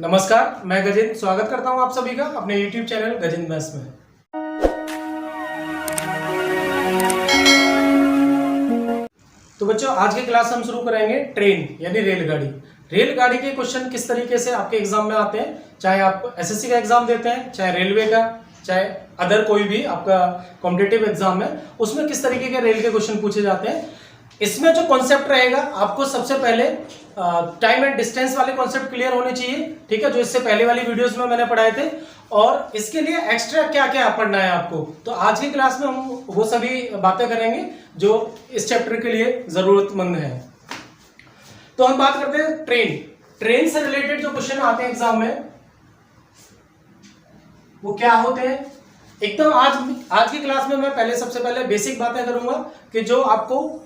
नमस्कार, मैं गजेंद्र स्वागत करता हूं आप सभी का अपने YouTube चैनल गजेंद्र मैथ्स में। तो बच्चों, आज की क्लास हम शुरू करेंगे ट्रेन यानी रेलगाड़ी। रेलगाड़ी के क्वेश्चन किस तरीके से आपके एग्जाम में आते हैं, चाहे आप एसएससी का एग्जाम देते हैं, चाहे रेलवे का, चाहे अदर कोई भी आपका कॉम्पिटिटिव एग्जाम है, उसमें किस तरीके के रेल के क्वेश्चन पूछे जाते हैं। इसमें जो कॉन्सेप्ट रहेगा, आपको सबसे पहले टाइम एंड डिस्टेंस वाले कॉन्सेप्ट क्लियर होने चाहिए, ठीक है, जो इससे पहले वाली वीडियोस में मैंने पढ़ाए थे। और इसके लिए एक्स्ट्रा क्या क्या पढ़ना है आपको, तो आज की क्लास में हम वो सभी बातें करेंगे जो इस चैप्टर के लिए जरूरतमंद है। तो हम बात करते हैं ट्रेन से रिलेटेड जो क्वेश्चन आते हैं एग्जाम में, वो क्या होते हैं। एकदम आज की क्लास में मैं सबसे पहले बेसिक बातें करूंगा कि जो आपको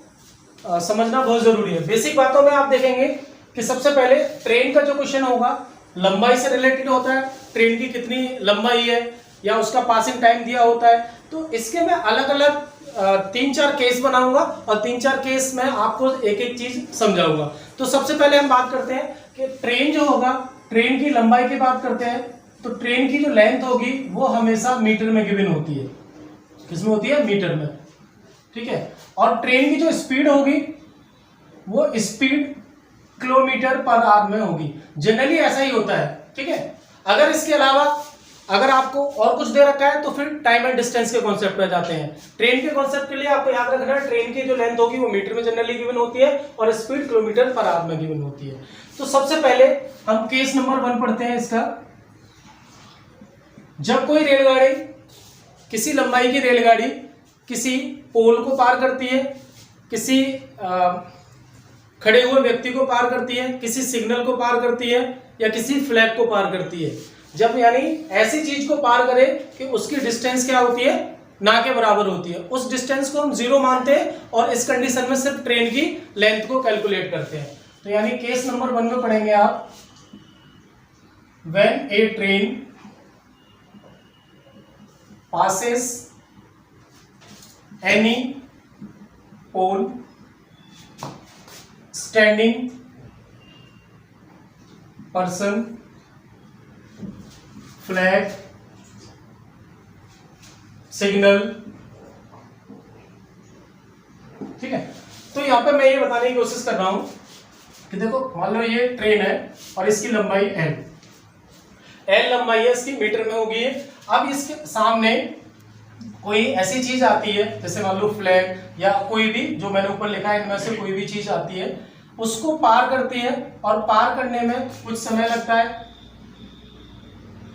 समझना बहुत जरूरी है। बेसिक बातों में आप देखेंगे कि सबसे पहले ट्रेन का जो क्वेश्चन होगा लंबाई से रिलेटेड होता है, ट्रेन की कितनी लंबाई है या उसका पासिंग टाइम दिया होता है। तो इसके मैं अलग अलग 3-4 केस बनाऊंगा और 3-4 केस में आपको एक एक चीज समझाऊंगा। तो सबसे पहले हम बात करते हैं कि ट्रेन जो होगा, ट्रेन की लंबाई की बात करते हैं। तो ट्रेन की जो लेंथ होगी वो हमेशा मीटर में गिवन होती है। किसमें होती है? मीटर में, ठीक है। और ट्रेन की जो स्पीड होगी वो स्पीड किलोमीटर पर आवर में होगी। जनरली ऐसा ही होता है, ठीक है। अगर इसके अलावा अगर आपको और कुछ दे रखा है तो फिर टाइम एंड डिस्टेंस के कॉन्सेप्ट पे जाते हैं। ट्रेन के कॉन्सेप्ट के लिए आपको याद रखना है, ट्रेन की जो लेंथ होगी वो मीटर में जनरली गिवन होती है और स्पीड किलोमीटर पर आवर में गिवन होती है। तो सबसे पहले हम केस नंबर 1 पढ़ते हैं इसका। जब कोई रेलगाड़ी, किसी लंबाई की रेलगाड़ी किसी पोल को पार करती है, किसी खड़े हुए व्यक्ति को पार करती है, किसी सिग्नल को पार करती है या किसी फ्लैग को पार करती है, जब यानी ऐसी चीज को पार करे कि उसकी डिस्टेंस क्या होती है, ना के बराबर होती है, उस डिस्टेंस को हम 0 मानते हैं और इस कंडीशन में सिर्फ ट्रेन की लेंथ को कैलकुलेट करते हैं। तो यानी केस नंबर 1 में पढ़ेंगे आप, when A train passes any pole standing person flag signal, ठीक है। तो यहां पे मैं ये बताने की कोशिश कर रहा हूं कि देखो, मान लो ये ट्रेन है और इसकी लंबाई एल लंबाई है इसकी, मीटर में होगी। अब इसके सामने कोई ऐसी चीज आती है, जैसे मान लो फ्लैग या कोई भी जो मैंने ऊपर लिखा है इनमें से कोई भी चीज आती है, उसको पार करती है और पार करने में कुछ समय लगता है,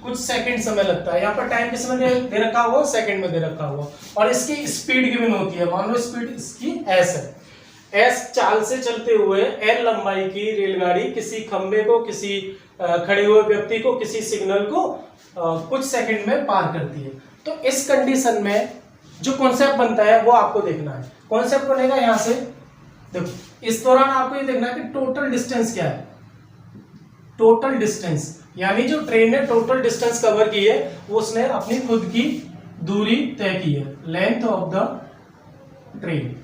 कुछ सेकंड समय लगता है। यहाँ पर टाइम किस में दे रखा हुआ, सेकंड में दे रखा हुआ, और इसकी स्पीड गिवन होती है। मान लो स्पीड इसकी एस है, एस चाल से चलते हुए एल लंबाई की रेलगाड़ी किसी खंबे को, किसी खड़े हुए व्यक्ति को, किसी सिग्नल को कुछ सेकंड में पार करती है। तो इस कंडीशन में जो कॉन्सेप्ट बनता है वो आपको देखना है। कॉन्सेप्ट बनेगा यहां से, देखो, इस दौरान आपको ये देखना है कि टोटल डिस्टेंस क्या है। टोटल डिस्टेंस यानी जो ट्रेन ने टोटल डिस्टेंस कवर की है वो उसने अपनी खुद की दूरी तय की है, लेंथ ऑफ द ट्रेन,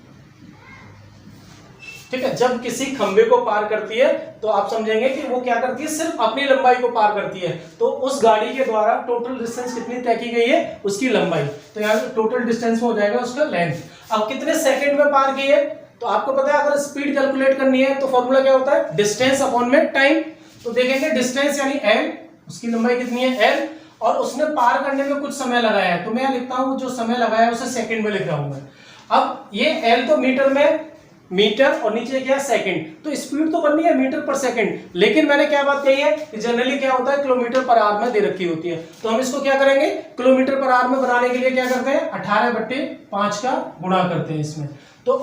ठीक है। जब किसी खंबे को पार करती है तो आप समझेंगे कि वो क्या करती है, सिर्फ अपनी लंबाई को पार करती है। तो उस गाड़ी के द्वारा टोटल डिस्टेंस कितनी तय की गई है, उसकी लंबाई। तो यहाँ टोटल डिस्टेंस में हो जाएगा उसका लेंथ। अब कितने सेकंड में पार की है, तो आपको पता है अगर स्पीड कैलकुलेट करनी है तो फॉर्मूला क्या होता है, डिस्टेंस अपॉन में टाइम। तो देखेंगे डिस्टेंस यानी एल, उसकी लंबाई कितनी है एल, और उसने पार करने में कुछ समय लगाया है। तो मैं लिखता हूं जो समय लगाया है उसे सेकंड में लिख रहा हूं मैं। अब ये एल तो मीटर में, मीटर और नीचे क्या सेकंड, तो स्पीड तो बननी है मीटर पर सेकंड, लेकिन मैंने क्या बात कही है कि जनरली क्या होता है, किलोमीटर पर आवर में दे रखी होती है। तो हम इसको क्या करेंगे, किलोमीटर पर आवर में बनाने के लिए क्या करते हैं, 18/5 का गुणा करते हैं इसमें। तो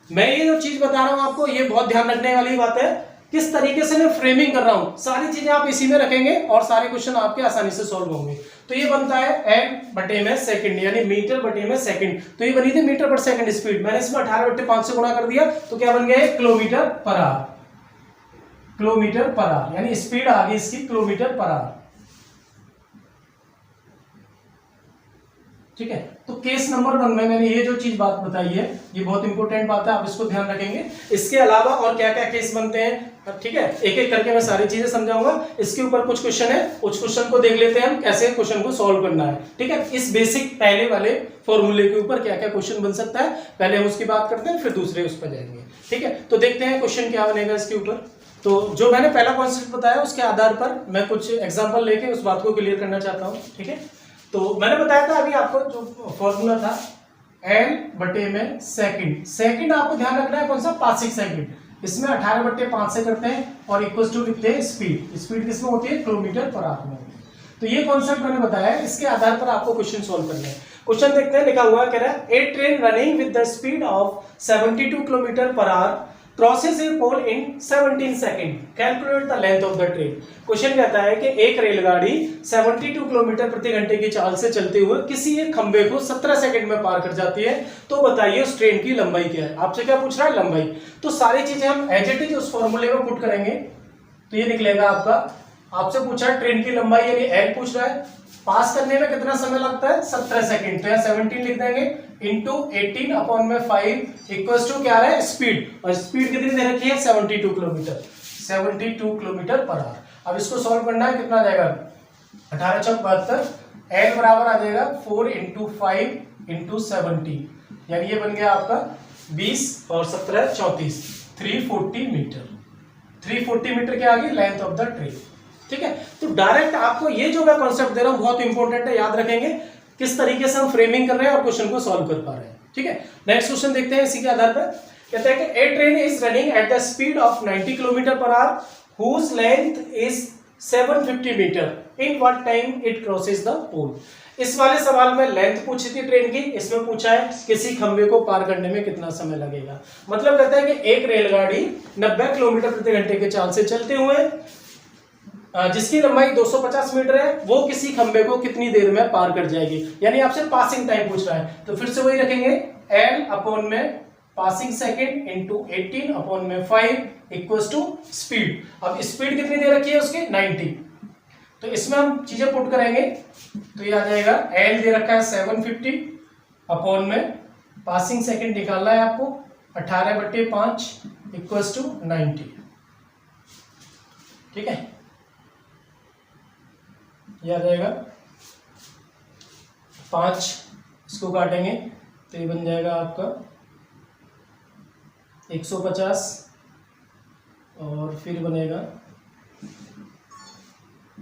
मैं ये जो चीज बता रहा हूं आपको, ये बहुत ध्यान रखने वाली बात है, किस तरीके से मैं फ्रेमिंग कर रहा हूं, सारी चीजें आप इसी में रखेंगे और सारे क्वेश्चन आपके आसानी से सॉल्व होंगे। तो ये बनता है एम बटे में सेकंड, यानी मीटर बटे में सेकंड। तो ये बनी थी मीटर पर सेकंड स्पीड, मैंने इसमें 18/5 से गुणा कर दिया, तो क्या बन गया, kilometre per our. Kilometre per our यानी स्पीड आ गई इसकी किलोमीटर पर आवर, ठीक है। तो केस नंबर 1 में मैंने ये जो चीज बात बताई है ये बहुत इंपॉर्टेंट बात है, आप इसको ध्यान रखेंगे। इसके अलावा और क्या क्या केस बनते हैं, ठीक है, एक एक करके मैं सारी चीजें समझाऊंगा। इसके ऊपर कुछ क्वेश्चन है, कुछ क्वेश्चन को देख लेते हैं हम कैसे क्वेश्चन को सॉल्व करना है, ठीक है। इस बेसिक पहले वाले फॉर्मूले के ऊपर क्या क्या क्वेश्चन बन सकता है पहले हम उसकी बात करते हैं, फिर दूसरे उस पर जाएंगे, ठीक है। तो देखते हैं क्वेश्चन क्या बनेगा इसके ऊपर। तो जो मैंने पहला कॉन्सेप्ट बताया उसके आधार पर मैं कुछ एग्जाम्पल लेके उस बात को क्लियर करना चाहता हूँ, ठीक है। तो मैंने बताया था अभी आपको जो फॉर्मूला था L बटे में सेकंड आपको ध्यान रखना है कौन सा, पासिंग सेकंड। इसमें 18/5 से करते हैं और इक्वल टू लिखते हैं स्पीड किसमें होती है, किलोमीटर पर आवर में। तो ये कॉन्सेप्ट मैंने बताया, इसके आधार पर आपको क्वेश्चन सॉल्व करना है। क्वेश्चन देखते हैं, लिखा हुआ कह रहा है a train running with the speed of 72 kilometre per hour crosses a pole in 17 second, calculate the length of the train. Question कहता है कि एक रेलगाड़ी 72 किलोमीटर प्रति घंटे की चाल से चलते हुए किसी एक खंबे को 17 सेकंड में पार कर जाती है, तो बताइए उस ट्रेन की लंबाई क्या है। आपसे क्या पूछ रहा है, लंबाई। तो सारी चीजें हम एज इट इज उस फॉर्मूले में पुट करेंगे तो ये निकलेगा आपका। आपसे पूछा है ट्रेन की लंबाई यानी एल पूछ रहा है, पास करने में कितना समय लगता है, 17 सेकंड। तो यहाँ 17 लिख देंगे इंटू 18 अपॉन में 5 इक्वल्स टू क्या है, स्पीड। और स्पीड कितनी दे रखी है, 72 किलोमीटर, 72 किलोमीटर पर आवर। अब इसको सॉल्व करना है, कितना आ जाएगा 18 चौक 72, एल बराबर आ जाएगा 4 इंटू 5 इंटू 70, यानी ये बन गया आपका 20 और 17 34, 340 मीटर। 340 मीटर के आगे लेंथ ऑफ द ट्रेन, ठीक है। तो डायरेक्ट आपको ये जो मैं कॉन्सेप्ट दे रहा हूं बहुत इंपॉर्टेंट है, याद रखेंगे किस तरीके से हम फ्रेमिंग कर रहे हैं और क्वेश्चन को सॉल्व कर पा रहे हैं, ठीक है। नेक्स्ट क्वेश्चन देखते हैं इसी के आधार पर। कहते हैं कि a train is running at the speed of 90 kilometre per hour whose length is 750 metre, in what time it crosses the pole. इस वाले सवाल में लेंथ पूछी थी ट्रेन की, इसमें पूछा है किसी खंबे को पार करने में कितना समय लगेगा। मतलब कहता है कि एक रेलगाड़ी 90 किलोमीटर प्रति घंटे के चाल से चलते हुए जिसकी लंबाई 250 मीटर है वो किसी खंबे को कितनी देर में पार कर जाएगी, यानी आपसे पासिंग टाइम पूछ रहा है। तो फिर से वही रखेंगे, L अपॉन में पासिंग सेकंड इंटू 18 अपॉन में 5 इक्वल्स टू स्पीड। अब स्पीड कितनी दे रखी है उसकी 90, तो इसमें हम चीजें पुट करेंगे तो ये आ जाएगा L दे रखा है 750 अपॉन में पासिंग सेकंड निकालना है आपको 18/5 इक्वल्स टू 90, ठीक है। यह आ जाएगा 5, इसको काटेंगे तो ये बन जाएगा आपका 150 और फिर बनेगा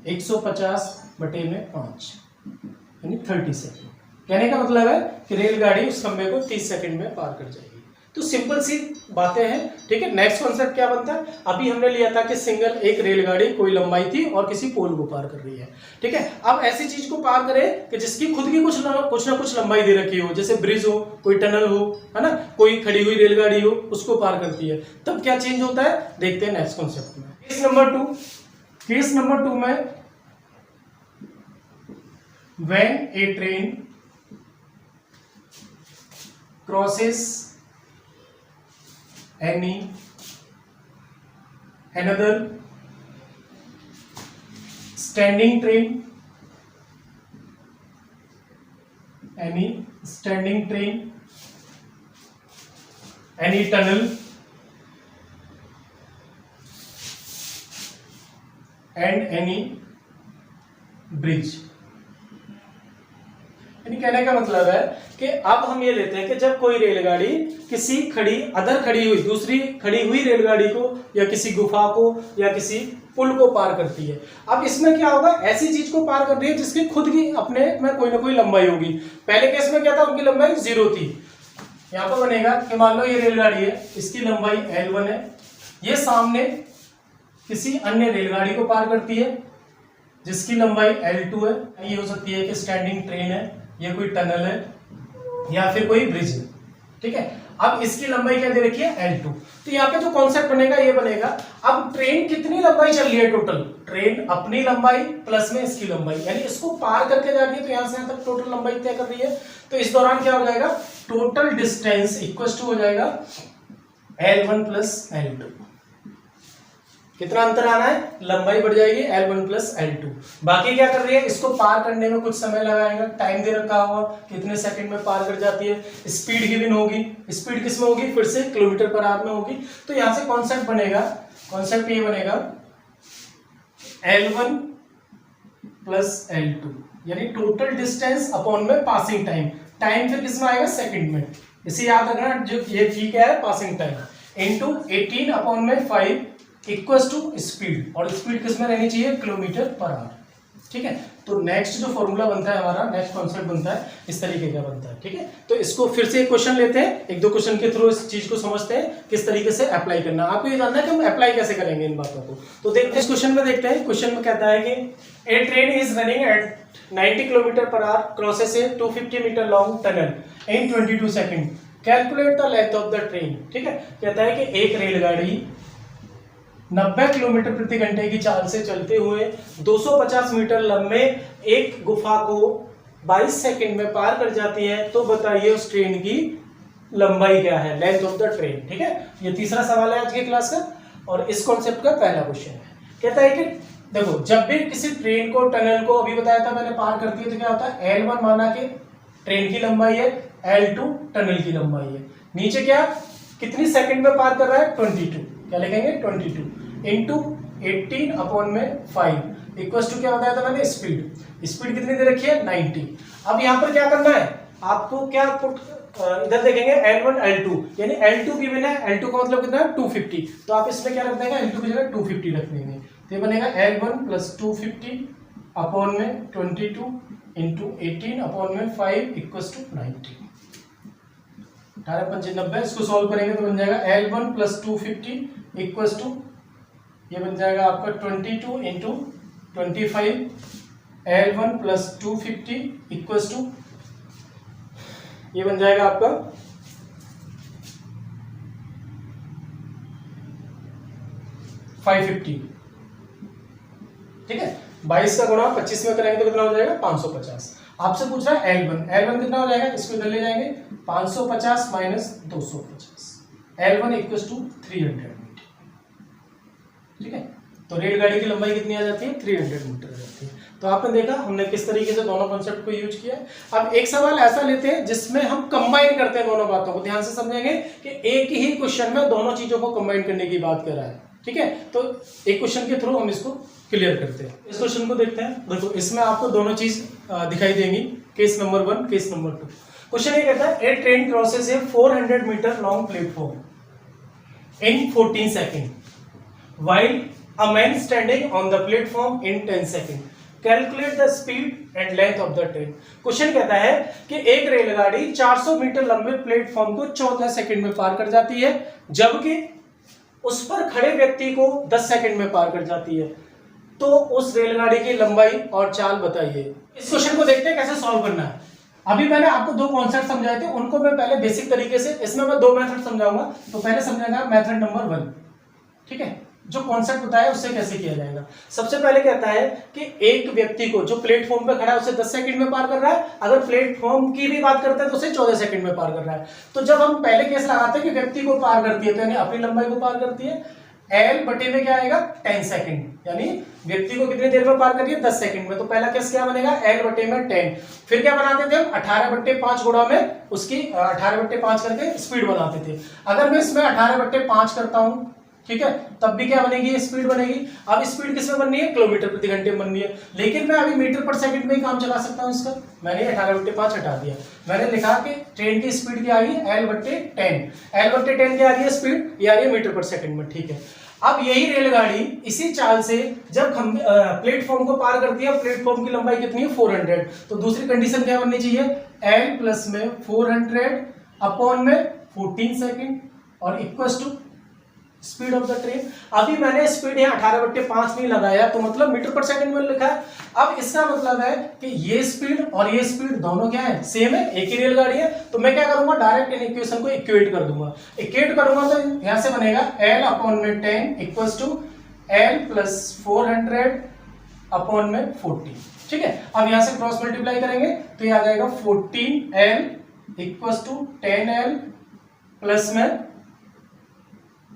150/5 यानी 30 सेकेंड। कहने का मतलब है कि रेलगाड़ी उस खंबे को 30 सेकेंड में पार कर जाएगी। तो सिंपल सी बातें हैं, ठीक है। नेक्स्ट कॉन्सेप्ट क्या बनता है, अभी हमने लिया था कि सिंगल एक रेलगाड़ी कोई लंबाई थी और किसी पोल को पार कर रही है, ठीक है। अब ऐसी चीज को पार करें कि जिसकी खुद की कुछ ना कुछ लंबाई दे रखी हो, जैसे ब्रिज हो, कोई टनल हो, है ना, कोई खड़ी हुई रेलगाड़ी हो, उसको पार करती है, तब क्या चेंज होता है देखते हैं नेक्स्ट कॉन्सेप्ट में। केस नंबर 2 में when A train crosses another standing train, any standing train, any tunnel and any bridge। यानी कहने का मतलब है कि अब हम ये लेते हैं कि जब कोई रेलगाड़ी किसी दूसरी खड़ी हुई रेलगाड़ी को या किसी गुफा को या किसी पुल को पार करती है। अब इसमें क्या होगा, ऐसी चीज को पार कर रही है जिसकी खुद की अपने में कोई ना कोई लंबाई होगी। पहले केस में क्या था, उनकी लंबाई 0 थी। यहाँ पर बनेगा कि मान लो ये रेलगाड़ी है, इसकी लंबाई L1 है, ये सामने किसी अन्य रेलगाड़ी को पार करती है जिसकी लंबाई L2 है। ये हो सकती है कि स्टैंडिंग ट्रेन है, ये कोई टनल है या फिर कोई ब्रिज है, ठीक है। अब इसकी लंबाई क्या दे रखी है, L2। तो यहाँ पे जो कॉन्सेप्ट बनेगा ये बनेगा, अब ट्रेन कितनी लंबाई चल रही है टोटल, ट्रेन अपनी लंबाई प्लस में इसकी लंबाई, यानी इसको पार करके जा रही है तो यहाँ से यहाँ तक टोटल लंबाई तय कर रही है। तो इस दौरान क्या हो जाएगा, टोटल डिस्टेंस इक्वल टू हो जाएगा L1 प्लस L2, कितना अंतर आना है, लंबाई बढ़ जाएगी L1 प्लस L2। बाकी क्या कर रही है, इसको पार करने में कुछ समय लगाएगा, टाइम दे रखा हुआ कितने सेकंड में पार कर जाती है। स्पीड गिवन होगी, स्पीड किस में होगी, फिर से किलोमीटर पर आवर में होगी। तो यहां से कॉन्सेप्ट बनेगा, कॉन्सेप्ट ये बनेगा L1 प्लस L2 यानी टोटल डिस्टेंस अपॉन में पासिंग टाइम। टाइम फिर किस में आएगा, सेकंड में। इसे याद रखना, जो ये ठीक है पासिंग टाइम इनटू 18 अपॉन में 5 इक्वल्स टू स्पीड, और स्पीड किस में रहनी चाहिए, किलोमीटर पर आवर। ठीक है, तो नेक्स्ट जो फॉर्मूला बनता है हमारा, नेक्स्ट कॉन्सेप्ट बनता है इस तरीके का बनता है। ठीक है, तो इसको फिर से एक क्वेश्चन लेते हैं, एक दो क्वेश्चन के थ्रू इस चीज को समझते हैं किस तरीके से अप्लाई करना। आपको ये जानना है कि हम अप्लाई कैसे करेंगे इन बातों को। तो देखते हैं इस क्वेश्चन में, देखते हैं क्वेश्चन में कहता है कि a train is running at 90 kilometre per hour crosses a 250 metre long tunnel in 22 second, calculate the length of the train. ठीक है, कहता है कि एक रेलगाड़ी 90 किलोमीटर प्रति घंटे की चाल से चलते हुए 250 मीटर लंबे एक गुफा को 22 सेकंड में पार कर जाती है, तो बताइए उस ट्रेन की लंबाई क्या है, लेंथ ऑफ द ट्रेन। ठीक है, ये तीसरा सवाल है आज की क्लास का, और इस कॉन्सेप्ट का पहला क्वेश्चन है। कहता है कि देखो, जब भी किसी ट्रेन को, टनल को, अभी बताया था मैंने, पार करती है तो क्या होता है, L1 माना कि ट्रेन की लंबाई है, L2 टनल की लंबाई है। नीचे क्या, कितनी सेकंड में पार कर रहा है, 22, क्या लिखेंगे 22 इंटू 18 अपॉन में 5 इक्वल्स टू क्या बताया था मैंने, स्पीड। स्पीड कितनी दे रखी है, 90। अब यहाँ पर क्या करना है आपको, क्या पुट इधर देखेंगे L1 L2 यानी L2 गिवन है, L2 का मतलब कितना है 250, तो आप इसमें क्या रख देंगे, L2 की जगह 250 रख देंगे, तो ये बनेगा L1 प्लस 250 अपॉन में 22 इंटू 18 अपॉन में 5 इक्वल्स टू 90। 18×5 इसको सॉल्व करेंगे तो बन जाएगा L1 प्लस 250 इक्वल्स टू, ये बन जाएगा आपका 22 into 25 L1 plus 250 equals to, ये बन जाएगा आपका 550। ठीक है, 22 का गुणा 25 में करेंगे तो कितना हो जाएगा, 550। आपसे पूछ रहा है L1 कितना हो जाएगा, इसको इधर ले जाएंगे, 550 माइनस 250, L1 इक्वल्स टू 300। ठीक है, तो रेलगाड़ी की लंबाई कितनी आ जाती है, 300 मीटर आ जाती है। तो आपने देखा हमने किस तरीके से दोनों कॉन्सेप्ट को यूज किया है। अब एक सवाल ऐसा लेते हैं जिसमें हम कंबाइन करते हैं दोनों बातों को, ध्यान से समझेंगे कि एक ही क्वेश्चन में दोनों चीजों को कंबाइन करने की बात कर रहा है। ठीक है, तो एक क्वेश्चन के थ्रू हम इसको क्लियर करते हैं। इस क्वेश्चन को देखते हैं, देखो इसमें आपको दोनों चीज दिखाई देंगी, case number 1, case number 2। Question ये कहता है, a train crosses a 400 metre long platform in 14 second while a man standing on the platform in 10 seconds. Calculate the speed and length of the train. Question कहता है कि एक रेलगाड़ी 400 metre लंबे platform को 14 सेकंड में पार कर जाती है, जबकि उस पर खड़े व्यक्ति को 10 सेकंड में पार कर जाती है, तो उस रेलगाड़ी की लंबाई और चाल बताइए। इस क्वेश्चन को देखते हैं कैसे सॉल्व करना है। अभी मैंने आपको दो कॉन्सेप्ट समझाए थे, उनको मैं पहले बेसिक तरीके से, इसमें मैं दो मेथड समझाऊंगा, तो पहले समझेगा मेथड नंबर 1। ठीक है, जो कॉन्सेप्ट बताया उससे कैसे किया जाएगा। सबसे पहले कहता है कि एक व्यक्ति को जो प्लेटफॉर्म पे खड़ा है उसे 10 सेकंड में पार कर रहा है, अगर प्लेटफॉर्म की भी बात करते हैं तो उसे 14 सेकंड में पार कर रहा है। तो जब हम पहले केस लगाते हैं कि व्यक्ति को पार करती है, तो यानी अपनी लंबाई को पार करती है, L बटे में क्या आएगा 10 सेकंड, यानी व्यक्ति को कितनी देर में पार कर रही है, 10 सेकंड में। तो पहला केस क्या बनेगा, L बटे में 10। फिर क्या बनाते थे हम, 18/5 गुणा में उसकी 18/5 करके स्पीड बनाते थे। अगर मैं इसमें 18/5 करता हूं, ठीक है, तब भी क्या बनेगी, स्पीड बनेगी। अब स्पीड किसमें बननी है, किलोमीटर प्रति घंटे में बननी है, लेकिन मैं अभी मीटर पर सेकंड में ही काम चला सकता हूं इसका। मैंने 18/5 हटा दिया, मैंने लिखा कि ट्रेन की स्पीड क्या आ रही है, L/10। L/10 क्या आ रही है स्पीड, ये आ रही है मीटर पर सेकंड में। ठीक है, अब यही रेलगाड़ी इसी चाल से जब प्लेटफॉर्म को पार करती है, प्लेटफॉर्म की लंबाई कितनी है 400, तो दूसरी कंडीशन क्या बननी चाहिए, L प्लस में 400 अपॉन में 14 सेकंड और equals to speed of the train. अभी मैंने स्पीड यहाँ 18/5 नहीं लगाया, तो मतलब मीटर पर सेकंड में लिखा है। अब इसका मतलब है कि ये स्पीड और ये स्पीड दोनों क्या है, सेम है, एक ही रेलगाड़ी है। तो मैं क्या करूंगा, डायरेक्ट इन इक्वेशन को इक्वेट कर दूंगा। इक्वेट करूंगा तो यहां से बनेगा L अपॉन में 10 equals to L plus 400 upon में 40। ठीक है, अब यहां से क्रॉस मल्टीप्लाई करेंगे तो ये आ जाएगा 14L equals to 10L plus में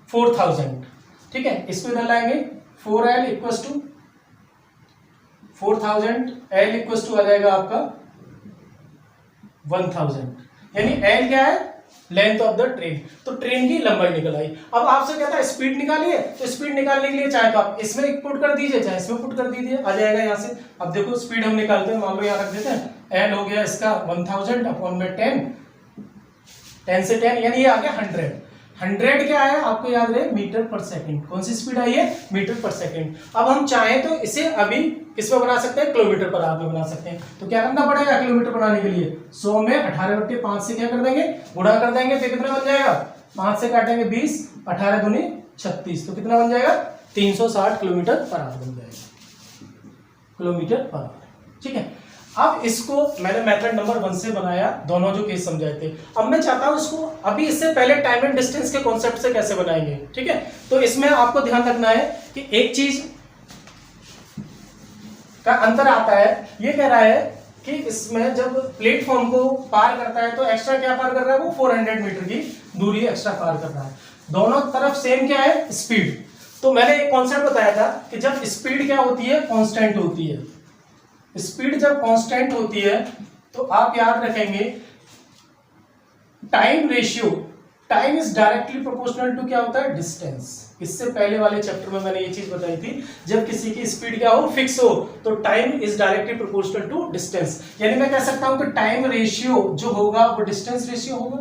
4000। ठीक है, इसको इधर लाएंगे 4L equal to 4000, L equal to आ जाएगा आपका 1000, यानी L क्या है, लेंथ ऑफ द ट्रेन। तो ट्रेन की लंबाई निकल आई। अब आपसे कहता है स्पीड निकालिए, तो स्पीड निकालने के लिए चाहे तो आप इसमें पुट कर दीजिए, चाहे इसमें पुट कर दीजिए, आ जाएगा यहाँ से। अब देखो स्पीड हम निकालते हैं, मान लो यहाँ रख देते हैं, L हो गया इसका 1000 अपॉन में 10, 10 से 10 यानी ये आ गया 100। 100 क्या है आपको याद रहे, मीटर पर सेकंड। कौन सी स्पीड आई है, मीटर पर सेकंड। अब हम चाहें तो इसे अभी किसमें बना सकते हैं, किलोमीटर पर आवर में बना सकते हैं। तो क्या करना पड़ेगा किलोमीटर बनाने के लिए, 100 में 18/5 से क्या कर देंगे, गुणा कर देंगे, तो कितना बन जाएगा, 5 से काटेंगे 20, 18 दूनी 36, तो कितना बन जाएगा, 360 किलोमीटर पर आवर बन जाएगा, किलोमीटर पर आवर। ठीक है, अब इसको मैंने मेथड नंबर 1 से बनाया, दोनों जो केस समझाए थे। अब मैं चाहता हूं इसको अभी इससे पहले टाइम एंड डिस्टेंस के कॉन्सेप्ट से कैसे बनाएंगे। ठीक है, तो इसमें आपको ध्यान रखना है कि एक चीज का अंतर आता है। ये कह रहा है कि इसमें जब प्लेटफॉर्म को पार करता है तो एक्स्ट्रा क्या पार कर रहा है, वो 400 मीटर की दूरी एक्स्ट्रा पार कर रहा है। दोनों तरफ सेम क्या है, स्पीड। तो मैंने एक कॉन्सेप्ट बताया था कि जब स्पीड क्या होती है, कांस्टेंट होती है। स्पीड जब कांस्टेंट होती है तो आप याद रखेंगे time ratio, time is directly proportional to क्या होता है, डिस्टेंस। इससे पहले वाले चैप्टर में मैंने ये चीज बताई थी, जब किसी की स्पीड क्या हो, फिक्स हो, तो time is directly proportional to distance. यानी मैं कह सकता हूं कि टाइम रेशियो जो होगा वो डिस्टेंस रेशियो होगा।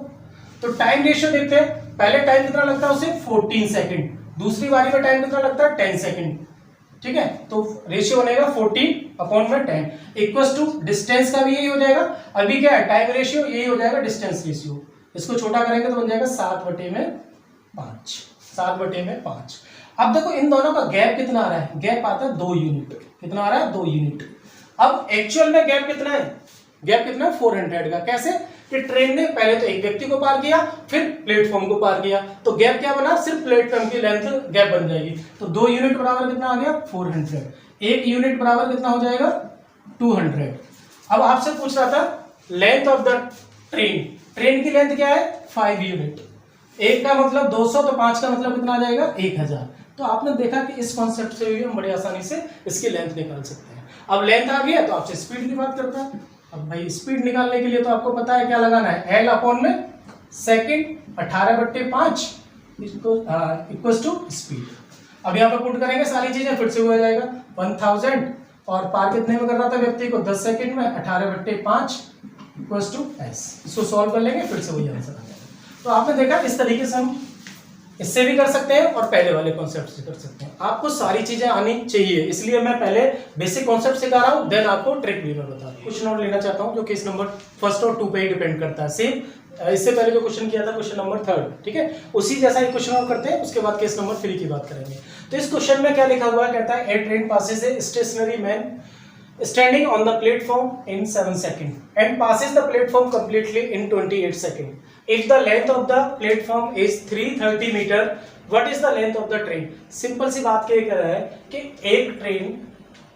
तो टाइम रेशियो देखते हैं, पहले टाइम कितना लगता है उसे 14 सेकंड, दूसरी बारी में टाइम कितना लगता है 10 सेकंड। ठीक है, तो रेशियो बनेगा 14 अपॉन में 10 इक्वल टू डिस्टेंस का भी यही हो जाएगा। अभी क्या है, टाइम रेशियो यही हो जाएगा, डिस्टेंस रेशियो। इसको छोटा करेंगे तो बन जाएगा 7/5, 7/5। अब देखो इन दोनों का गैप कितना आ रहा है, गैप आता है 2 यूनिट। कितना आ रहा है, 2 यूनिट। अब एक्चुअल में गैप कितना है, गैप कितना है 400 का। कैसे कि ट्रेन ने पहले तो एक व्यक्ति को पार किया, फिर प्लेटफॉर्म को पार किया, तो गैप क्या बना, सिर्फ प्लेटफॉर्म की लेंथ गैप बन जाएगी। तो 2 यूनिट बराबर कितना आ गया 400, 1 यूनिट बराबर कितना हो जाएगा 200। अब आपसे पूछ रहा था length of the train, train की लेंथ क्या है 5 यूनिट। 1 का मतलब 200, तो 5 का मतलब कितना आ जाएगा 1000। तो आपने देखा कि इस कॉन्सेप्ट से भी हम बड़ी आसानी से इसकी लेंथ निकाल सकते हैं। अब लेंथ आ गई है तो आपसे स्पीड की बात करता है। अब भाई स्पीड निकालने के लिए तो आपको पता है क्या लगाना है, L अपॉन में सेकंड, 18/5 इक्वल टू स्पीड। अब यहाँ पे पुट करेंगे सारी चीजें, फिर से हो जाएगा 1000 और पार कितने में कर रहा था व्यक्ति को 10 सेकंड में, 18/5 इक्वल टू s। इसको सॉल्व कर लेंगे, फिर से वही आंसर आ जाएगा। तो आपने देखा इस तरीके से हम इससे भी कर सकते हैं और पहले वाले कॉन्सेप्ट से कर सकते हैं। आपको सारी चीजें आनी चाहिए, इसलिए मैं पहले बेसिक कॉन्सेप्ट सिखा रहा हूं, देन आपको ट्रिक भी मैं बता रहा हूं। क्वेश्चन और लेना चाहता हूं जो केस नंबर 1 और 2 पे ही डिपेंड करता है। सेम इससे पहले जो क्वेश्चन किया था क्वेश्चन नंबर 3, ठीक है, उसी जैसा ही क्वेश्चन और करते हैं, उसके बाद केस नंबर 3 की बात करेंगे। तो इस क्वेश्चन में क्या लिखा हुआ है, कहता है a train passes a stationary man standing on the platform in 7 seconds and passes the platform completely in 28 seconds. If the length of the platform is 330 meter, what is the length of the train? Simple सी बात कह रहा है कि एक train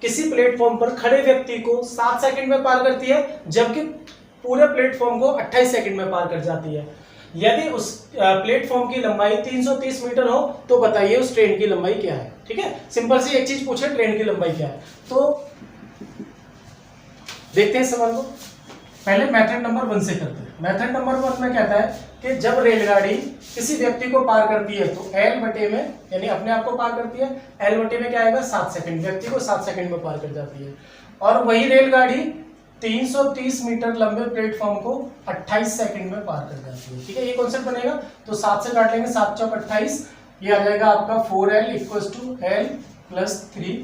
किसी platform पर खड़े व्यक्ति को 7 सेकंड में पार करती है, जबकि पूरे प्लेटफॉर्म को 28 सेकंड में पार कर जाती है। यदि उस प्लेटफॉर्म की लंबाई 330 मीटर हो तो बताइए उस ट्रेन की लंबाई क्या है। ठीक है, सिंपल सी एक चीज पूछे, ट्रेन की लंबाई क्या है। तो देखते हैं सवाल को, पहले मेथड नंबर 1 से करते हैं। मेथड नंबर 1 में कहता है कि जब रेलगाड़ी किसी व्यक्ति को पार करती है तो L बटे में, यानी अपने आप को पार करती है, L बटे में क्या आएगा 7 सेकंड, व्यक्ति को 7 सेकंड में पार कर जाती है। और वही रेलगाड़ी 330 मीटर लंबे प्लेटफॉर्म को 28 सेकंड में पार कर जाती है। ठीक है, ये कॉन्सेप्ट बनेगा। तो 7 से काट लेंगे, 7 चौक 28, ये आ जाएगा आपका 4L equal to L plus 3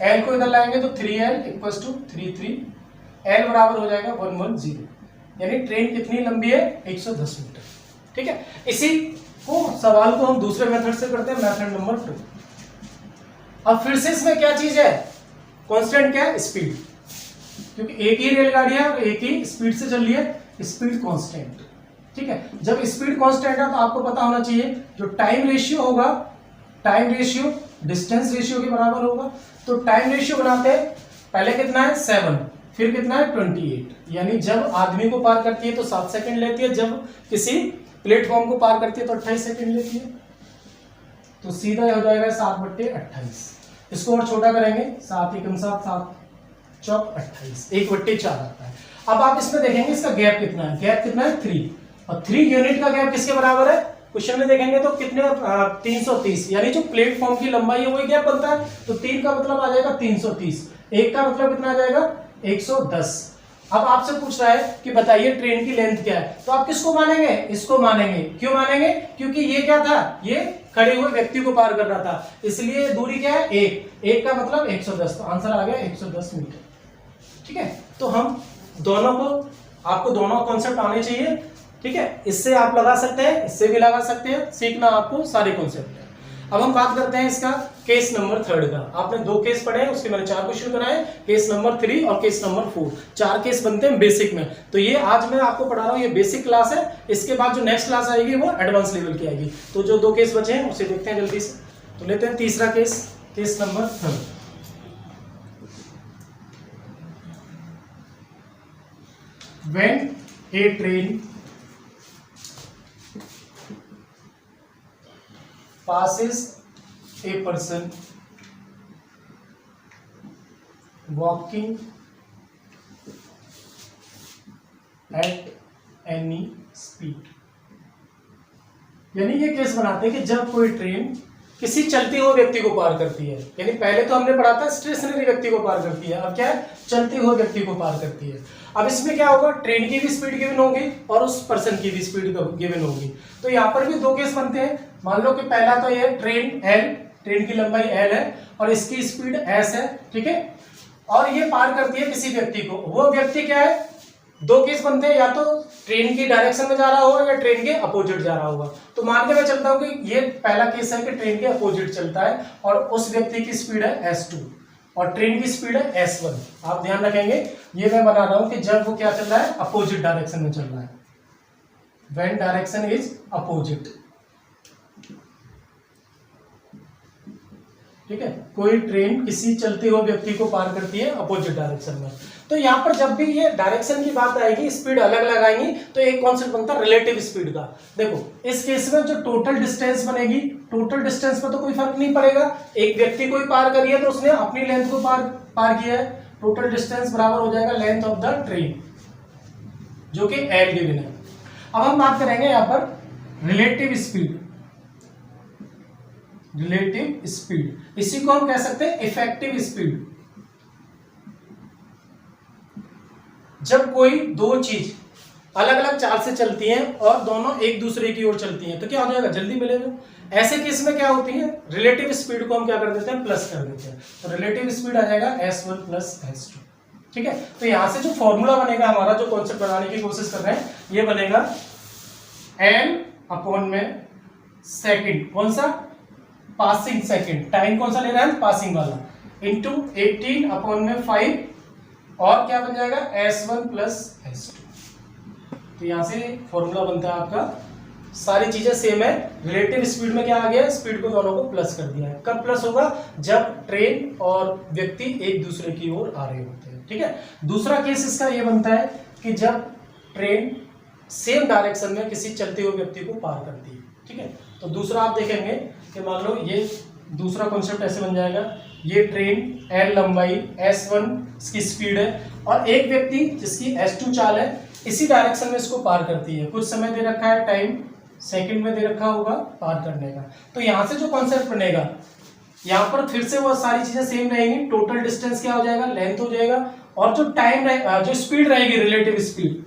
L को इधर लाएंगे तो 3L इक्वल टू 3 L बराबर हो जाएगा 110, यानी ट्रेन कितनी लंबी है 110 मीटर। ठीक है, इसी को सवाल को हम दूसरे मेथड से करते हैं, मेथड नंबर 2। अब फिर से इसमें क्या चीज है, कांस्टेंट क्या है, स्पीड, क्योंकि एक ही रेलगाड़ी है और एक ही स्पीड से चल रही है, स्पीड कांस्टेंट। ठीक है, जब स्पीड कांस्टेंट है तो आपको पता होना चाहिए जो टाइम रेशियो होगा, टाइम रेशियो डिस्टेंस रेशियो के बराबर होगा। तो टाइम रेशियो बनाते हैं, पहले कितना है 7, फिर कितना है 28, यानी जब आदमी को पार करती है तो 7 सेकंड लेती है, जब किसी प्लेटफॉर्म को पार करती है तो 28 सेकंड लेती है। तो सीधा हो जाएगा 7/28। इसको और छोटा करेंगे, 7 एकम 7, 7 चौक 28, 1/4 आता है। अब आप इसमें देखेंगे इसका गैप कितना है, गैप कितना है 3, और 3 यूनिट का गैप किसके बराबर है, क्वेश्चन में देखेंगे तो कितने 330, यानी जो प्लेटफॉर्म की लंबाई है वही गैप बनता है, तो 3 का मतलब आ जाएगा 330, 1 का मतलब कितना आ जाएगा 110। अब आपसे पूछ रहा है कि बताइए ट्रेन की लेंथ क्या है, तो आप किसको मानेंगे, इसको मानेंगे। क्यों मानेंगे, क्योंकि ये क्या था, ये खड़े हुए व्यक्ति को पार कर रहा था, इसलिए दूरी क्या है 1 का मतलब 110, तो आंसर आ गया 110 मीटर। ठीक है, तो हम दोनों को, आपको दोनों कॉन्सेप्ट आने चाहिए। ठीक है, इससे आप लगा सकते हैं, इससे भी लगा सकते हैं, सीखना आपको सारे कॉन्सेप्ट है। अब हम बात करते हैं इसका केस नंबर 3 का। आपने 2 केस पढ़े हैं, उसके मैंने 4 क्वेश्चन बनाए, केस नंबर 3 और केस नंबर 4, 4 केस बनते हैं बेसिक में। तो ये आज मैं आपको पढ़ा रहा हूँ, ये बेसिक क्लास है, इसके बाद जो नेक्स्ट क्लास आएगी वो एडवांस लेवल की आएगी। तो जो 2 केस बचे हैं उसे देखते हैं जल्दी से। तो लेते हैं तीसरा case, case number 3। When a train passes a person walking at any speed, यानी ये केस बनाते हैं कि जब कोई ट्रेन किसी चलते हुए व्यक्ति को पार करती है, यानी पहले तो हमने पढ़ा था स्टेशनरी व्यक्ति को पार करती है, अब क्या है चलते हुए व्यक्ति को पार करती है। अब इसमें क्या होगा, ट्रेन की भी स्पीड गिवन होगी और उस पर्सन की भी स्पीड गिवन होगी। तो यहाँ पर भी 2 केस बनते हैं। मान लो कि पहला तो ये ट्रेन L, ट्रेन की लंबाई L है और इसकी स्पीड S है, ठीक है, और ये पार करती है किसी व्यक्ति को। वो व्यक्ति क्या है, 2 केस बनते हैं, या तो ट्रेन की डायरेक्शन में जा रहा होगा या ट्रेन के अपोजिट जा रहा होगा। तो मान के मैं चलता हूं कि ये पहला केस है कि ट्रेन के अपोजिट चलता है और उस व्यक्ति की स्पीड है S2 और ट्रेन की स्पीड है S1। आप ध्यान रखेंगे, ये मैं बना रहा हूं कि जब वो क्या चल रहा है, अपोजिट डायरेक्शन में चल रहा है, व्हेन डायरेक्शन इज अपोजिट। ठीक है, कोई ट्रेन किसी चलते हुए व्यक्ति को पार करती है अपोजिट डायरेक्शन में। तो यहाँ पर जब भी ये डायरेक्शन की बात आएगी, स्पीड अलग अलग आएंगी, तो एक कॉन्सेप्ट बनता है रिलेटिव स्पीड का। देखो इस केस में जो टोटल डिस्टेंस बनेगी, टोटल डिस्टेंस में तो कोई फर्क नहीं पड़ेगा, एक व्यक्ति कोई पार करी है तो उसने अपनी लेंथ को पार किया है, टोटल डिस्टेंस बराबर हो जाएगा लेंथ ऑफ द ट्रेन, जो कि L गिवन है। अब हम बात करेंगे यहाँ पर रिलेटिव स्पीड, रिलेटिव स्पीड, इसी को हम कह सकते हैं इफेक्टिव स्पीड। जब कोई 2 चीज अलग अलग चाल से चलती हैं और दोनों एक दूसरे की ओर चलती हैं तो क्या हो जाएगा, जल्दी मिलेगा। ऐसे केस में क्या होती है, रिलेटिव स्पीड को हम क्या कर देते हैं, प्लस कर देते हैं, तो रिलेटिव स्पीड आ जाएगा S1 प्लस S2। ठीक है, तो यहां से जो फॉर्मूला बनेगा हमारा, जो कॉन्सेप्ट बनाने की कोशिश कर रहे हैं, ये बनेगा N अपॉन में सेकंड, कौन सा, पासिंग सेकंड, टाइम कौन सा ले रहा है, पासिंग वाला, इंटू 18 अपॉन में 5, और क्या बन जाएगा S1 प्लस S2। तो यहां से फॉर्मूला बनता है आपका, सारी चीजें सेम है। रिलेटिव स्पीड में क्या आ गया, स्पीड को दोनों को प्लस कर दिया है। कब प्लस होगा, जब ट्रेन और व्यक्ति एक दूसरे की ओर आ रहे होते हैं। ठीक है, दूसरा केस इसका ये बनता है कि जब ट्रेन सेम डायरेक्शन में किसी चलते हुए व्यक्ति को पार करती है। ठीक है, तो दूसरा आप देखेंगे कि मान लो ये दूसरा कॉन्सेप्ट ऐसे बन जाएगा, ये ट्रेन L लंबाई, S1 इसकी स्पीड है और एक व्यक्ति जिसकी S2 चाल है इसी डायरेक्शन में इसको पार करती है। कुछ समय दे रखा है, टाइम सेकंड में दे रखा होगा पार करने का। तो यहां से जो कॉन्सेप्ट बनेगा, यहाँ पर फिर से वो सारी चीजें सेम रहेंगी, टोटल डिस्टेंस क्या हो जाएगा, लेंथ हो जाएगा, और जो टाइम जो स्पीड रहेगी रिलेटिव स्पीड,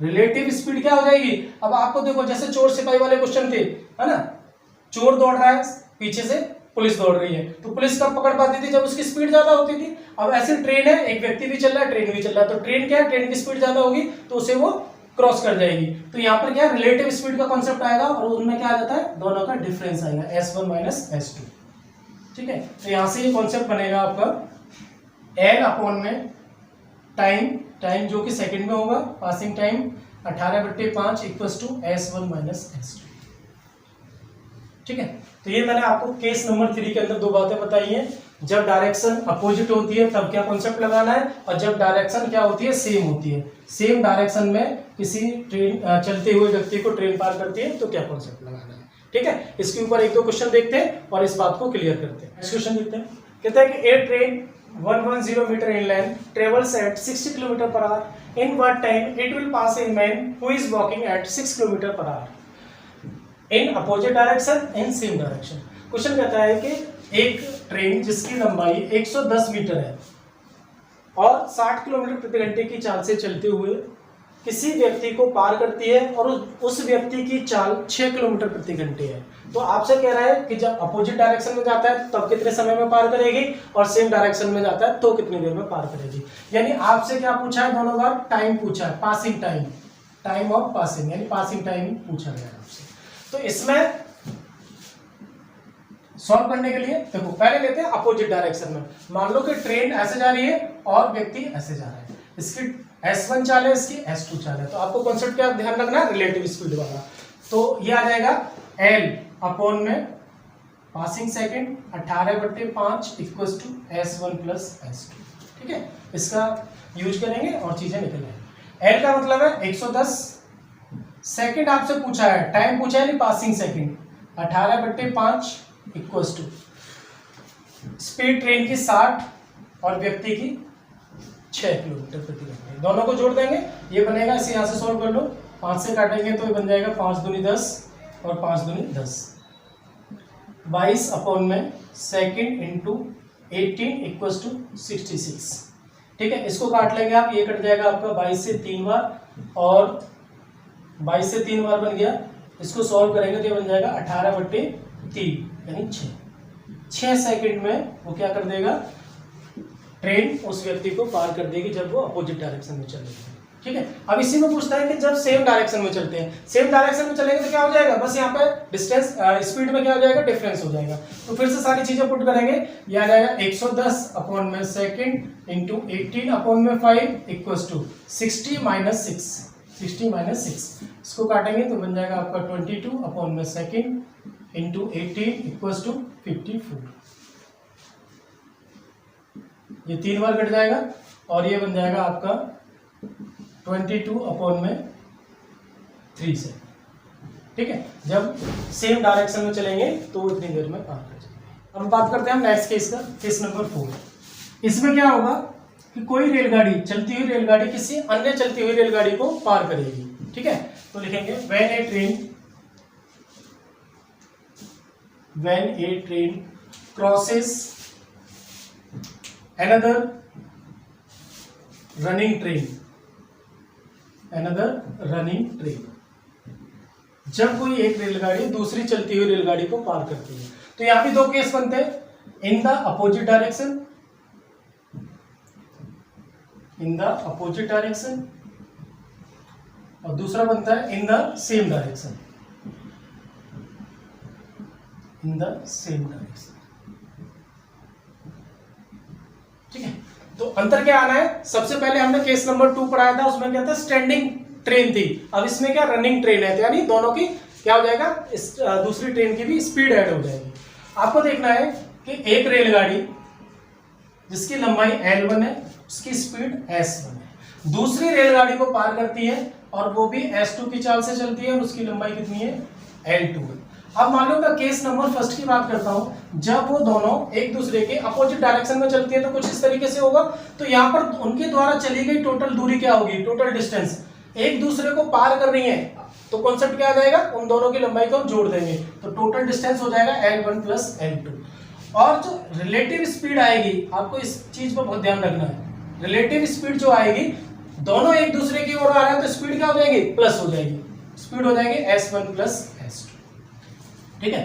रिलेटिव स्पीड क्या हो जाएगी। अब आपको देखो जैसे चोर सिपाही वाले क्वेश्चन थे, है ना, चोर दौड़ रहा है, पीछे से पुलिस दौड़ रही है, तो पुलिस कब पकड़ पाती थी, जब उसकी स्पीड ज्यादा होती थी। अब ऐसे ट्रेन है, एक व्यक्ति भी चल रहा है, ट्रेन भी चल रहा है, तो ट्रेन क्या है, ट्रेन की स्पीड ज्यादा होगी तो उसे वो क्रॉस कर जाएगी। तो यहाँ पर क्या रिलेटिव स्पीड का कॉन्सेप्ट आएगा और उनमें क्या आ जाता है, दोनों का डिफरेंस आएगा, S1 माइनस S2। ठीक है, तो यहां से ये कॉन्सेप्ट बनेगा आपका L अपॉन में टाइम, टाइम जो कि सेकंड में होगा, passing time 18/5 equals to S1 minus S2। ठीक है, तो ये मैंने आपको केस नंबर 3 के अंदर 2 बातें बताई हैं। जब डायरेक्शन अपोजिट होती है तब क्या कॉन्सेप्ट लगाना है, और जब डायरेक्शन क्या होती है, सेम होती है, सेम डायरेक्शन में किसी ट्रेन चलते हुए व्यक्ति को ट्रेन पार करती है तो क्या कॉन्सेप्ट लगाना है। ठीक है, इसके ऊपर एक दो क्वेश्चन देखते हैं और इस बात को क्लियर करते हैं। नेक्स्ट क्वेश्चन देखते हैं। कहता है कि a train 110 metre in length travels at 60 kilometre per hour, in what time it will pass a man who is walking at 6 kilometre per hour in opposite direction in same direction. Question कहता है कि एक train जिसकी लंबाई 110 metre है और 60 kilometre प्रति घंटे की चाल से चलते हुए किसी व्यक्ति को पार करती है और उस व्यक्ति की चाल 6 किलोमीटर प्रति घंटे है। तो आपसे कह रहा है कि जब अपोजिट डायरेक्शन में जाता है तब कितने समय में पार करेगी और सेम डायरेक्शन में जाता है तो कितनी देर में पार करेगी। यानी आपसे क्या पूछा है, दोनों बार टाइम पूछा है, passing time, time of passing, यानी पासिंग टाइम पूछा गया है आपसे। तो इसमें सॉल्व करने के लिए देखो पहले लेते हैं अपोजिट डायरेक्शन में। मान लो कि ट्रेन ऐसे जा रही है और व्यक्ति ऐसे जा रहा है, इसकी S1 चाल है, इसकी S2 चाल है। तो आपको कॉन्सेप्ट क्या ध्यान रखना है, रिलेटिव स्पीड वाला। तो ये आ जाएगा L अपॉन में passing second 18/5 equals to S1 plus S2। ठीक है, इसका यूज करेंगे और चीजें निकल आएंगी। L का मतलब है 110, सेकंड आपसे पूछा है, टाइम पूछा है नहीं, passing second 18/5 equals to speed train की 60 और व्यक्ति की 6 किलोमीटर प्रति घंटे। दोनों को जोड़ देंगे, ये बनेगा, इसे यहाँ से सॉल्व कर लो, 5 से काटेंगे तो ये बन जाएगा 5 दूनी 10 और 5 दूनी 10, 22 अपॉन में सेकंड इंटू 18 इक्वल्स टू 66। ठीक है, इसको काट लेंगे आप, ये कट जाएगा आपका 22 से 3 बार और 22 से 3 बार बन गया। इसको सॉल्व करेंगे तो ये बन जाएगा 18/3 यानी 6 सेकंड में वो क्या कर देगा, ट्रेन उस व्यक्ति को पार कर देगी जब वो अपोजिट डायरेक्शन में चलेगी। ठीक है, अब इसी में पूछता है कि जब सेम डायरेक्शन में चलते हैं, सेम डायरेक्शन में चलेंगे तो क्या हो जाएगा, बस यहाँ पे डिस्टेंस स्पीड में क्या हो जाएगा, डिफरेंस हो जाएगा। तो फिर से सारी चीजें पुट करेंगे, ये आ जाएगा 110 अपॉन में सेकंड इंटू 18 अपॉन में 5 इक्वल्स टू 60 माइनस 6। इसको काटेंगे तो बन जाएगा आपका 22 अपॉन में सेकंड इंटू 18 इक्वल्स टू 54। ये 3 बार कट जाएगा और ये बन जाएगा आपका 22 अपॉन में 3 से। ठीक है, जब सेम डायरेक्शन में चलेंगे तो इतनी देर में पार कर जाएंगे। अब बात करते हैं हम नेक्स्ट केस का, केस नंबर 4। इसमें क्या होगा कि कोई रेलगाड़ी, चलती हुई रेलगाड़ी किसी अन्य चलती हुई रेलगाड़ी को पार करेगी। ठीक है, तो लिखेंगे when a train crosses another running train, जब कोई एक रेलगाड़ी दूसरी चलती हुई रेलगाड़ी को पार करती है। तो यहां भी दो केस बनते हैं, इन द अपोजिट डायरेक्शन और दूसरा बनता है इन द सेम डायरेक्शन। ठीक है, तो अंतर क्या आना है, सबसे पहले हमने केस नंबर 2 पढ़ाया था, उसमें क्या था, स्टैंडिंग ट्रेन थी। अब इसमें क्या, रनिंग ट्रेन है, यानी दोनों की क्या हो जाएगा, इस दूसरी ट्रेन की भी स्पीड ऐड हो जाएगी। आपको देखना है कि एक रेलगाड़ी जिसकी लंबाई L1 है, उसकी स्पीड S1 है, दूसरी रेलगाड़ी को पार करती है और वो भी S2 की चाल से चलती है और उसकी लंबाई कितनी है, L2 है। अब मान लो मैं केस नंबर फर्स्ट की बात करता हूं, जब वो दोनों एक दूसरे के अपोजिट डायरेक्शन में चलती है तो कुछ इस तरीके से होगा। तो यहाँ पर उनके द्वारा चली गई टोटल दूरी क्या होगी, टोटल डिस्टेंस, एक दूसरे को पार कर रही है, तो कॉन्सेप्ट क्या आ जाएगा, उन दोनों की लंबाई को हम जोड़ देंगे तो टोटल डिस्टेंस हो जाएगा L1 प्लस L2। और जो रिलेटिव स्पीड आएगी, आपको इस चीज पर बहुत ध्यान रखना है, रिलेटिव स्पीड जो आएगी, दोनों एक दूसरे की ओर आ रहे हैं तो स्पीड क्या हो जाएगी, प्लस हो जाएगी, स्पीड हो जाएगी S1 प्लस S2। ठीक है,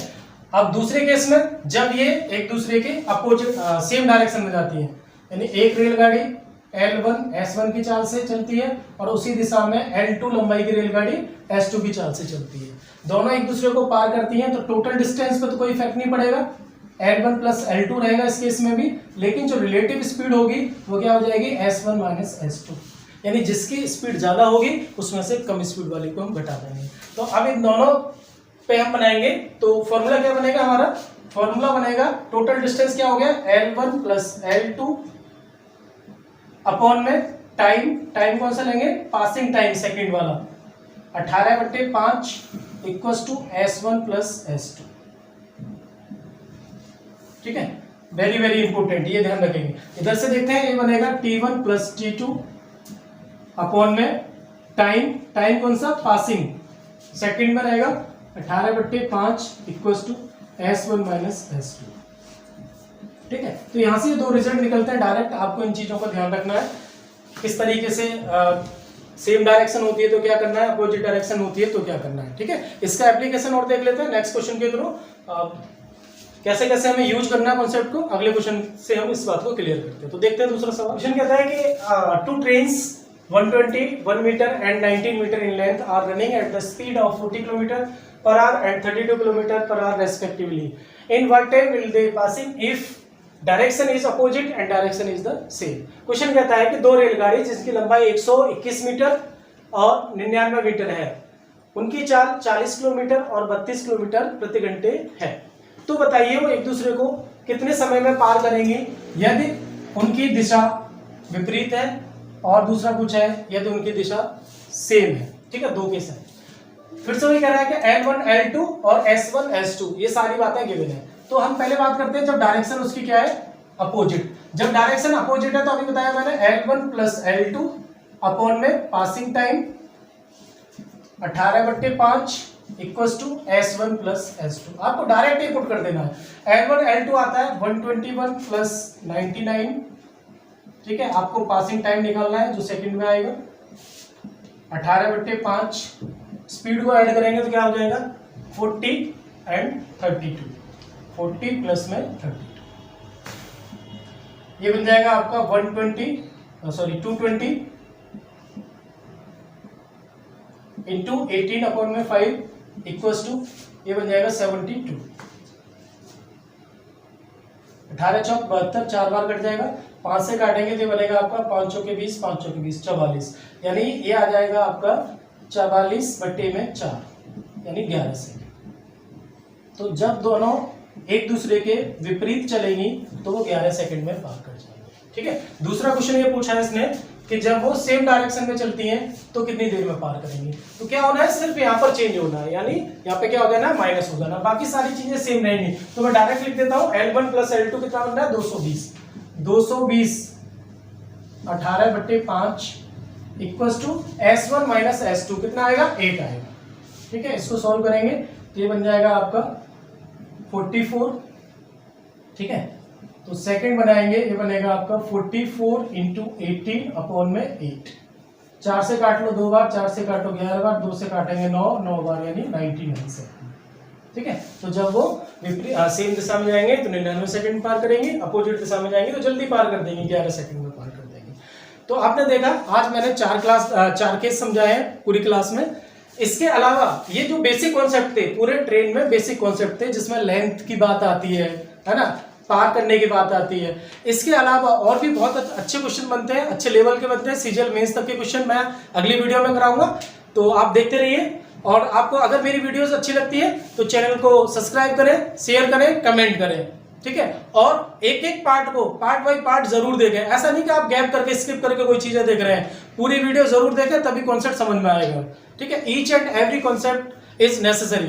अब दूसरे केस में जब ये एक दूसरे के अपोजिट सेम डायरेक्शन में जाती है, यानी एक रेलगाड़ी L1 S1 की चाल से चलती है और उसी दिशा में L2 लंबाई की रेलगाड़ी S2 की चाल से चलती है, दोनों एक दूसरे को पार करती हैं, तो टोटल डिस्टेंस पे तो कोई इफेक्ट नहीं पड़ेगा, L1 प्लस L2 रहेगा इस केस में भी, लेकिन जो रिलेटिव स्पीड होगी वो क्या हो जाएगी, S1 माइनस S2, यानी जिसकी स्पीड ज्यादा होगी उसमें से कम स्पीड वाली को हम घटा देंगे। तो अब इन दोनों पे हम बनाएंगे, तो फॉर्मूला क्या बनेगा हमारा, फॉर्मूला बनेगा टोटल डिस्टेंस क्या हो गया, L1 प्लस L2 अपॉन में टाइम कौन सा लेंगे, पासिंग टाइम सेकंड वाला, 18/5 equals to S1 plus S2। ठीक है, वेरी वेरी इंपॉर्टेंट, ये ध्यान रखेंगे। इधर से देखते हैं, ये बनेगा T1 प्लस T2 अपॉन में टाइम कौन सा, पासिंग, सेकंड में रहेगा 18/5 equals to S1 minus S2। ठीक है, तो यहां से ये दो रिजल्ट निकलते हैं डायरेक्ट। आपको इन चीजों का ध्यान रखना है, किस तरीके से सेम डायरेक्शन होती है तो क्या करना है, अपोजिट डायरेक्शन होती है तो क्या करना है। ठीक है, इसका एप्लीकेशन और देख लेते हैं नेक्स्ट क्वेश्चन के थ्रू, कैसे कैसे हमें यूज करना है कॉन्सेप्ट को। अगले क्वेश्चन से हम इस बात को क्लियर करते हैं। तो देखते हैं दूसरा सवाल। क्वेश्चन कहता है कि two trains 121 metre and 19 metre in length are running at the speed of 40 kilometre per hour and 32 kilometre per hour respectively. In what time will they passing if direction is opposite and direction is the same. Question कहता है कि दो रेलगाड़ी जिसकी लंबाई 121 metre और 99 metre है, उनकी चाल 40 किलोमीटर और 32 किलोमीटर प्रति घंटे है। तो बताइए वो एक दूसरे को कितने समय में पार करेंगी यदि उनकी दिशा विपरीत है, और दूसरा पूछा है यदि उनकी दिशा सेम है। ठीक है, दो केस है। फिर से वही कह रहा है कि L1 L2 और S1 S2, ये सारी बातें गिवन है। तो हम पहले बात करते हैं जब डायरेक्शन उसकी क्या है, अपोजिट। जब डायरेक्शन अपोजिट है तो अभी बताया मैंने L1 प्लस L2 अपॉन में passing time 18/5 equals to S1 plus S2। आपको डायरेक्ट ही पुट कर देना है। L1 L2 आता है 121 प्लस 99। ठीक है, आपको पासिंग टाइम निकालना है जो सेकंड में आएगा 18/5। स्पीड को ऐड करेंगे तो क्या हो जाएगा 40 एंड 32, 40 प्लस में 32, ये बन जाएगा आपका 220 इंटू 18 अपॉन में 5 इक्वल्स टू, ये बन जाएगा 72। 18 चौक 72, 4 बार कट जाएगा, 5 से काटेंगे तो बनेगा आपका 5 चौके 20, 5 चौके 20, 44। यानी ये आ जाएगा आपका 44/4 यानी 11 सेकंड। तो जब दोनों एक दूसरे के विपरीत चलेंगी तो वो 11 सेकंड में पार कर जाएंगे। ठीक है, दूसरा क्वेश्चन ये पूछा है इसने कि जब वो सेम डायरेक्शन में चलती हैं तो कितनी देर में पार करेंगी। तो क्या होना है, सिर्फ यहाँ पर चेंज होना है, यानी यहाँ पे क्या हो जाना है, माइनस हो जाना, बाकी सारी चीजें सेम रहेंगी। तो मैं डायरेक्ट लिख देता हूँ L1 प्लस L2 कितना बन रहा है 220 18/5 equals to S1 minus S2 कितना आएगा 8 आएगा। ठीक है, इसको सॉल्व करेंगे तो ये बन जाएगा आपका 44। ठीक है, तो सेकंड बनाएंगे, ये बनेगा आपका 44 इंटू 18 अपॉन में 8। 4 से काट लो 2 बार, 4 से काटो 11 बार, 2 से काटेंगे 9 बार यानी 99 सेकंड। ठीक है, तो जब वो सेम दिशा में जाएंगे तो 99 सेकंड पार करेंगे, अपोजिट दिशा में जाएंगे तो जल्दी पार कर देंगे, 11 सेकंड में पार कर देंगे। तो आपने देखा आज मैंने 4 केस समझाए हैं पूरी क्लास में। इसके अलावा ये जो बेसिक कॉन्सेप्ट थे पूरे ट्रेन में, बेसिक कॉन्सेप्ट थे जिसमें लेंथ की बात आती है ना, पार करने की बात आती है। इसके अलावा और भी बहुत अच्छे क्वेश्चन बनते हैं, अच्छे लेवल के बनते हैं। सीजीएल मेंस तक के क्वेश्चन मैं अगली वीडियो में कराऊंगा, तो आप देखते रहिए। और आपको अगर मेरी वीडियोस अच्छी लगती है तो चैनल को सब्सक्राइब करें, शेयर करें, कमेंट करें। ठीक है, और एक एक पार्ट को पार्ट बाय पार्ट जरूर देखें। ऐसा नहीं कि आप गैप करके स्किप करके कोई चीजें देख रहे हैं, पूरी वीडियो जरूर देखें तभी कॉन्सेप्ट समझ में आएगा। ठीक है, each and every concept is necessary,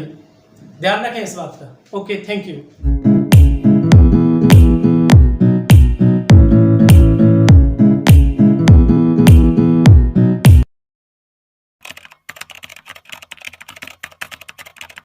ध्यान रखें इस बात का। Okay, thank you.